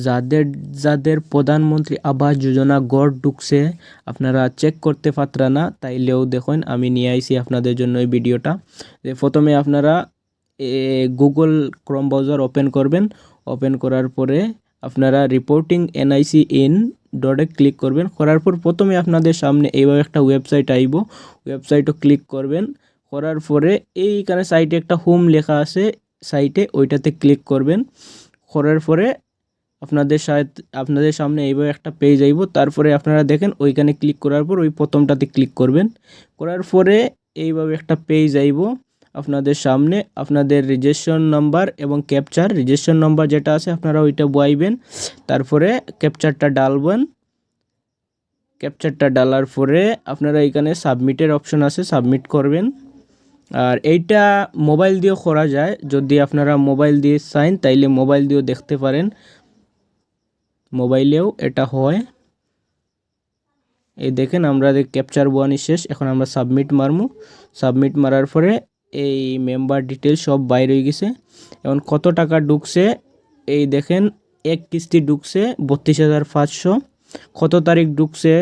যাদের যাদের প্রধানমন্ত্রী আবাস যোজনা গড় ঢুকছে আপনারা চেক করতে পারতরা না, তাইলেও দেখুন আমি নিয়ে আইছি আপনাদের জন্য এই ভিডিওটা। প্রথমে আপনারা গুগল ক্রোম ব্রাউজার ওপেন করবেন। ওপেন করার পরে আপনারা রিপোর্টিং এনআইসি ইন ডটে ক্লিক করবেন। করার পর প্রথমে আপনাদের সামনে এইভাবে একটা ওয়েবসাইট আইব। ওয়েবসাইটও ক্লিক করবেন। করার পরে এইখানে সাইটে একটা হোম লেখা আছে, সাইটে ওইটাতে ক্লিক করবেন। করার পরে আপনাদের সামনে এইভাবে একটা পেজ আইব। তারপরে আপনারা দেখেন ওইখানে ক্লিক করার পর ওই প্রথমটাতে ক্লিক করবেন। করার পরে এইভাবে একটা পেজ আইব আপনাদের সামনে। আপনাদের রেজিস্ট্রেশন নাম্বার এবং ক্যাপচার, রেজিস্ট্রেশন নাম্বার যেটা আছে আপনারা ওইটা বসাইবেন। তারপরে ক্যাপচারটা ডালবেন। ক্যাপচারটা ডালার পরে আপনারা এখানে সাবমিটের অপশন আছে, সাবমিট করবেন। আর এইটা মোবাইল দিয়েও করা যায়, যদি আপনারা মোবাইল দিয়ে চান তাইলে মোবাইল দিয়েও দেখতে পারেন, মোবাইলেও এটা হয়। এই দেখেন আমরা ক্যাপচার বানানি শেষ, এখন আমরা সাবমিট মারমু। সাবমিট মারার পরে এই মেম্বার ডিটেলস সব বাইরে হয়ে গেছে। এখন কত টাকা ঢুকছে এই দেখেন, এক কিস্তি ঢুকছে 32,500। কত তারিখ ঢুকছে